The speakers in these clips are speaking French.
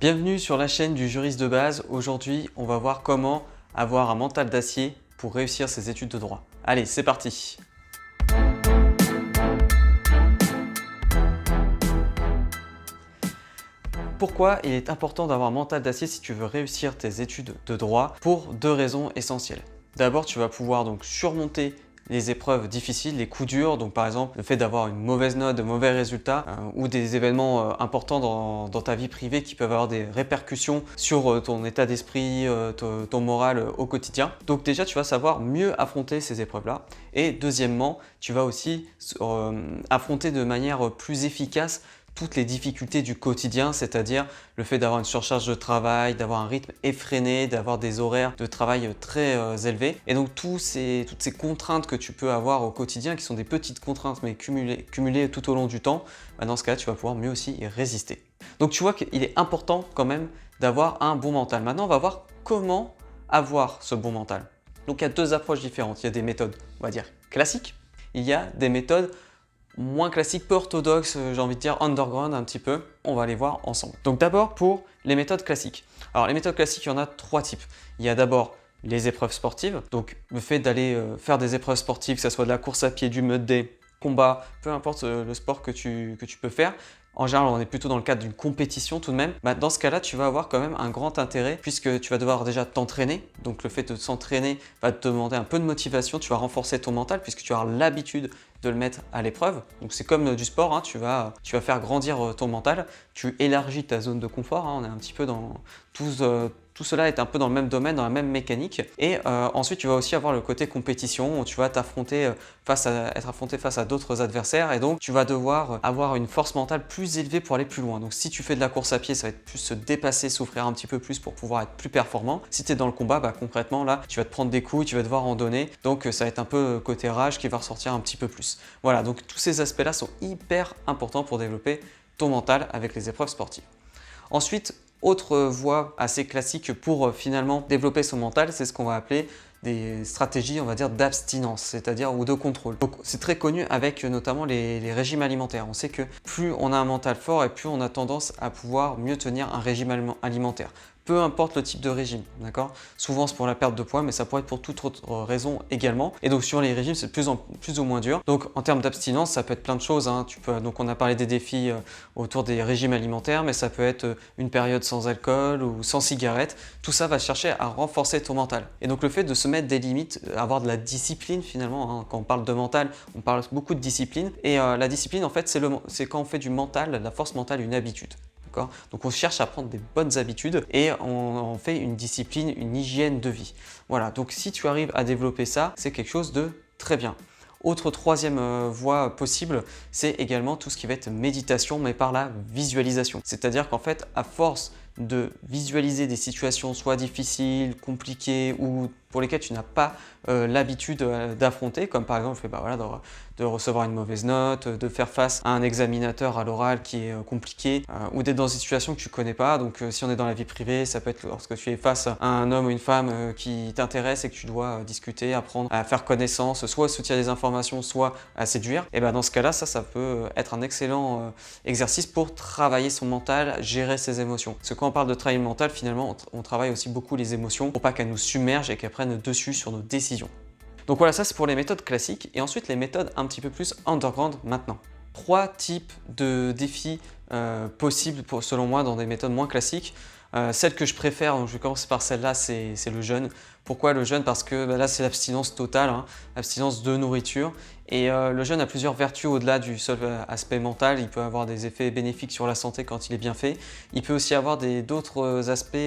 Bienvenue sur la chaîne du juriste de base. Aujourd'hui, on va voir comment avoir un mental d'acier pour réussir ses études de droit. Allez, c'est parti! Pourquoi il est important d'avoir un mental d'acier si tu veux réussir tes études de droit? Pour deux raisons essentielles. D'abord, tu vas pouvoir donc surmonter les épreuves difficiles, les coups durs, donc par exemple le fait d'avoir une mauvaise note, de mauvais résultats ou des événements importants dans ta vie privée qui peuvent avoir des répercussions sur ton état d'esprit, ton moral au quotidien. Donc déjà tu vas savoir mieux affronter ces épreuves-là. Et deuxièmement, tu vas aussi affronter de manière plus efficace toutes les difficultés du quotidien, c'est-à-dire le fait d'avoir une surcharge de travail, d'avoir un rythme effréné, d'avoir des horaires de travail très élevés. Et donc toutes ces contraintes que tu peux avoir au quotidien, qui sont des petites contraintes mais cumulées tout au long du temps, dans ce cas-là, tu vas pouvoir mieux aussi y résister. Donc tu vois qu'il est important quand même d'avoir un bon mental. Maintenant, on va voir comment avoir ce bon mental. Donc il y a deux approches différentes. Il y a des méthodes, on va dire, classiques. Il y a des méthodes moins classique, peu orthodoxe, j'ai envie de dire underground un petit peu. On va les voir ensemble. Donc d'abord pour les méthodes classiques. Alors les méthodes classiques, il y en a trois types. Il y a d'abord les épreuves sportives, donc le fait d'aller faire des épreuves sportives, que ce soit de la course à pied, du mud day, combat, peu importe le sport que tu peux faire. En général, on est plutôt dans le cadre d'une compétition tout de même. Dans ce cas-là, tu vas avoir quand même un grand intérêt puisque tu vas devoir déjà t'entraîner. Donc le fait de s'entraîner va te demander un peu de motivation. Tu vas renforcer ton mental puisque tu as l'habitude de le mettre à l'épreuve. Donc c'est comme du sport, hein, tu vas faire grandir ton mental. Tu élargis ta zone de confort. Hein, on est un petit peu dans tout cela est un peu dans le même domaine, dans la même mécanique. Et ensuite, tu vas aussi avoir le côté compétition où tu vas être affronté face à d'autres adversaires et donc tu vas devoir avoir une force mentale plus élevée pour aller plus loin. Donc si tu fais de la course à pied, ça va être plus se dépasser, souffrir un petit peu plus pour pouvoir être plus performant. Si tu es dans le combat, concrètement là, tu vas te prendre des coups, tu vas devoir en donner. Donc ça va être un peu côté rage qui va ressortir un petit peu plus. Voilà, donc tous ces aspects-là sont hyper importants pour développer ton mental avec les épreuves sportives. Ensuite, autre voie assez classique pour finalement développer son mental, c'est ce qu'on va appeler des stratégies, on va dire, d'abstinence, c'est-à-dire ou de contrôle. Donc c'est très connu avec notamment les régimes alimentaires. On sait que plus on a un mental fort et plus on a tendance à pouvoir mieux tenir un régime alimentaire. Peu importe le type de régime, d'accord? Souvent c'est pour la perte de poids, mais ça pourrait être pour toute autre raison également. Et donc sur les régimes, c'est plus ou moins dur. Donc en termes d'abstinence, ça peut être plein de choses. Hein. Donc on a parlé des défis autour des régimes alimentaires, mais ça peut être une période sans alcool ou sans cigarette. Tout ça va chercher à renforcer ton mental. Et donc le fait de se mettre des limites, avoir de la discipline finalement, hein. Quand on parle de mental, on parle beaucoup de discipline. Et la discipline, en fait, c'est quand on fait du mental, de la force mentale, une habitude. Donc on cherche à prendre des bonnes habitudes et on fait une discipline, une hygiène de vie. Voilà, donc si tu arrives à développer ça, c'est quelque chose de très bien. Autre troisième voie possible, c'est également tout ce qui va être méditation, mais par la visualisation. C'est-à-dire qu'en fait, à force de visualiser des situations soit difficiles, compliquées ou pour lesquelles tu n'as pas l'habitude d'affronter, comme par exemple de recevoir une mauvaise note, de faire face à un examinateur à l'oral qui est compliqué ou d'être dans une situation que tu ne connais pas. Donc si on est dans la vie privée, ça peut être lorsque tu es face à un homme ou une femme qui t'intéresse et que tu dois discuter, apprendre à faire connaissance, soit à soutirer des informations, soit à séduire. Et dans ce cas-là, ça peut être un excellent exercice pour travailler son mental, gérer ses émotions. Parce que quand on parle de travail mental, finalement, on travaille aussi beaucoup les émotions pour pas qu'elles nous submergent et qu'elles prennent le dessus sur nos décisions. Donc voilà, ça c'est pour les méthodes classiques et ensuite les méthodes un petit peu plus underground maintenant. Trois types de défis possibles selon moi dans des méthodes moins classiques. Celle que je préfère, donc je vais commencer par celle-là, c'est le jeûne. Pourquoi le jeûne? Parce que là c'est l'abstinence totale, hein, abstinence de nourriture. Et le jeûne a plusieurs vertus au-delà du seul aspect mental. Il peut avoir des effets bénéfiques sur la santé quand il est bien fait. Il peut aussi avoir d'autres aspects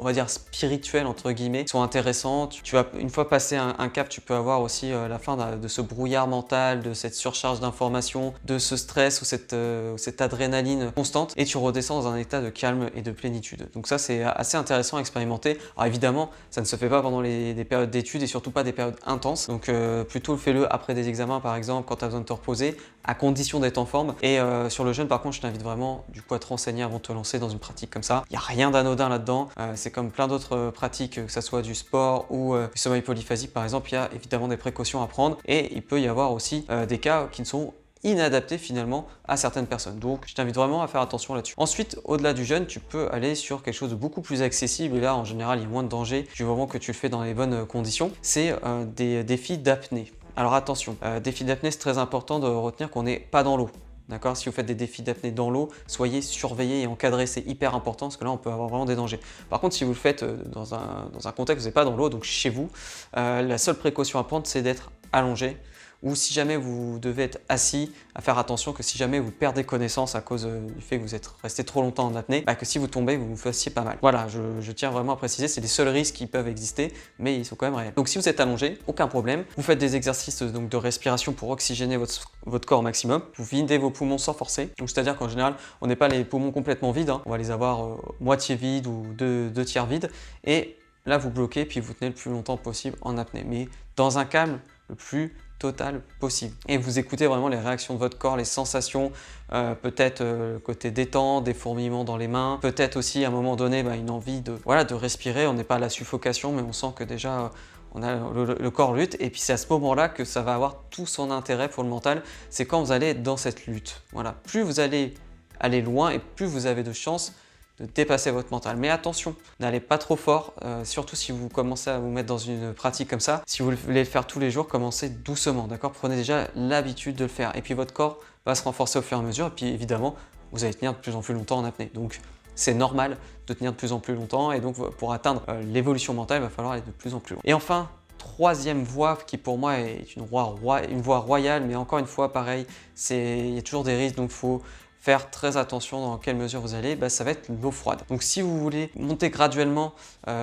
on va dire spirituelles entre guillemets, sont intéressantes. Tu vas, une fois passé un cap, tu peux avoir aussi la fin de ce brouillard mental, de cette surcharge d'informations, de ce stress ou cette adrénaline constante et tu redescends dans un état de calme et de plénitude. Donc ça c'est assez intéressant à expérimenter. Alors évidemment, ça ne se fait pas pendant des périodes d'études et surtout pas des périodes intenses. Donc plutôt fais-le après des examens par exemple, quand tu as besoin de te reposer, à condition d'être en forme. Et sur le jeûne par contre, je t'invite vraiment du coup à te renseigner avant de te lancer dans une pratique comme ça. Il n'y a rien d'anodin là-dedans. C'est comme plein d'autres pratiques, que ce soit du sport ou du sommeil polyphasique par exemple, il y a évidemment des précautions à prendre et il peut y avoir aussi des cas qui ne sont inadapté finalement à certaines personnes. Donc je t'invite vraiment à faire attention là-dessus. Ensuite, au-delà du jeûne, tu peux aller sur quelque chose de beaucoup plus accessible et là en général il y a moins de danger du moment que tu le fais dans les bonnes conditions. C'est des défis d'apnée. Alors attention, défis d'apnée, c'est très important de retenir qu'on n'est pas dans l'eau. D'accord? Si vous faites des défis d'apnée dans l'eau, soyez surveillés et encadrés, c'est hyper important parce que là on peut avoir vraiment des dangers. Par contre, si vous le faites dans un contexte où vous n'êtes pas dans l'eau, donc chez vous, la seule précaution à prendre c'est d'être allongé. Ou si jamais vous devez être assis, à faire attention que si jamais vous perdez connaissance à cause du fait que vous êtes resté trop longtemps en apnée, que si vous tombez, vous vous fassiez pas mal. Voilà, je tiens vraiment à préciser, c'est les seuls risques qui peuvent exister, mais ils sont quand même réels. Donc si vous êtes allongé, aucun problème. Vous faites des exercices donc, de respiration pour oxygéner votre corps au maximum. Vous videz vos poumons sans forcer. Donc c'est-à-dire qu'en général, on n'est pas les poumons complètement vides, hein. On va les avoir moitié vides ou deux tiers vides. Et là, vous bloquez, puis vous tenez le plus longtemps possible en apnée. Mais dans un calme le plus total possible. Et vous écoutez vraiment les réactions de votre corps, les sensations, peut-être le côté détente, des fourmillements dans les mains, peut-être aussi à un moment donné une envie de respirer. On n'est pas à la suffocation, mais on sent que déjà on a le corps lutte. Et puis c'est à ce moment-là que ça va avoir tout son intérêt pour le mental. C'est quand vous allez être dans cette lutte. Voilà. Plus vous allez aller loin et plus vous avez de chances de dépasser votre mental. Mais attention, n'allez pas trop fort, surtout si vous commencez à vous mettre dans une pratique comme ça. Si vous voulez le faire tous les jours, commencez doucement, d'accord? Prenez déjà l'habitude de le faire. Et puis votre corps va se renforcer au fur et à mesure. Et puis évidemment, vous allez tenir de plus en plus longtemps en apnée. Donc c'est normal de tenir de plus en plus longtemps. Et donc pour atteindre l'évolution mentale, il va falloir aller de plus en plus loin. Et enfin, troisième voie qui pour moi est une voie royale, mais encore une fois, pareil, il y a toujours des risques, donc il faut faire très attention dans quelle mesure vous allez, ça va être l'eau froide. Donc si vous voulez monter graduellement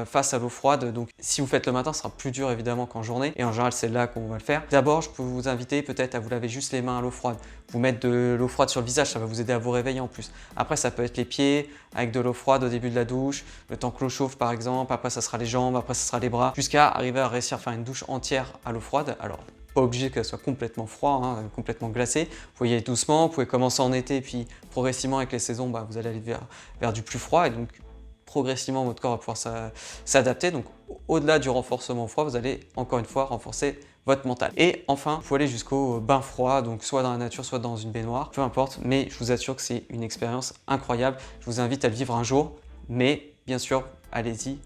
face à l'eau froide, donc si vous faites le matin, ce sera plus dur évidemment qu'en journée, et en général c'est là qu'on va le faire. D'abord, je peux vous inviter peut-être à vous laver juste les mains à l'eau froide, vous mettre de l'eau froide sur le visage, ça va vous aider à vous réveiller en plus. Après ça peut être les pieds avec de l'eau froide au début de la douche, le temps que l'eau chauffe par exemple, après ça sera les jambes, après ça sera les bras, jusqu'à arriver à réussir à faire une douche entière à l'eau froide. Alors pas obligé qu'elle soit complètement froide, hein, complètement glacée. Vous pouvez y aller doucement, vous pouvez commencer en été, puis progressivement avec les saisons, vous allez aller vers du plus froid et donc progressivement votre corps va pouvoir s'adapter. Donc au-delà du renforcement froid, vous allez encore une fois renforcer votre mental. Et enfin, il faut aller jusqu'au bain froid, donc soit dans la nature, soit dans une baignoire, peu importe, mais je vous assure que c'est une expérience incroyable. Je vous invite à le vivre un jour, mais bien sûr, allez-y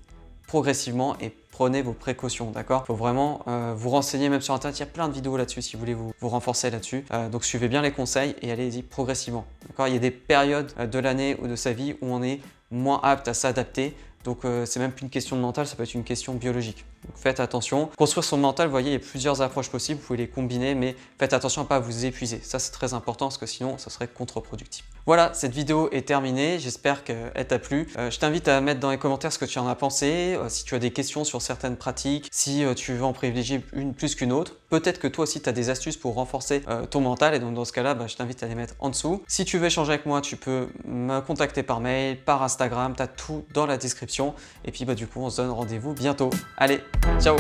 progressivement et prenez vos précautions, d'accord? Il faut vraiment vous renseigner, même sur internet, il y a plein de vidéos là-dessus si vous voulez vous renforcer là-dessus. Donc suivez bien les conseils et allez-y progressivement, d'accord? Il y a des périodes de l'année ou de sa vie où on est moins apte à s'adapter. Donc c'est même plus une question de mental, ça peut être une question biologique. Donc faites attention. Construire son mental, vous voyez, il y a plusieurs approches possibles, vous pouvez les combiner, mais faites attention à ne pas vous épuiser. Ça c'est très important parce que sinon ça serait contre-productif. Voilà, cette vidéo est terminée, j'espère qu'elle t'a plu. Je t'invite à mettre dans les commentaires ce que tu en as pensé, si tu as des questions sur certaines pratiques, si tu veux en privilégier une plus qu'une autre. Peut-être que toi aussi tu as des astuces pour renforcer ton mental et donc dans ce cas-là, je t'invite à les mettre en dessous. Si tu veux échanger avec moi, tu peux me contacter par mail, par Instagram, tu as tout dans la description. Et puis du coup, on se donne rendez-vous bientôt. Allez, ciao!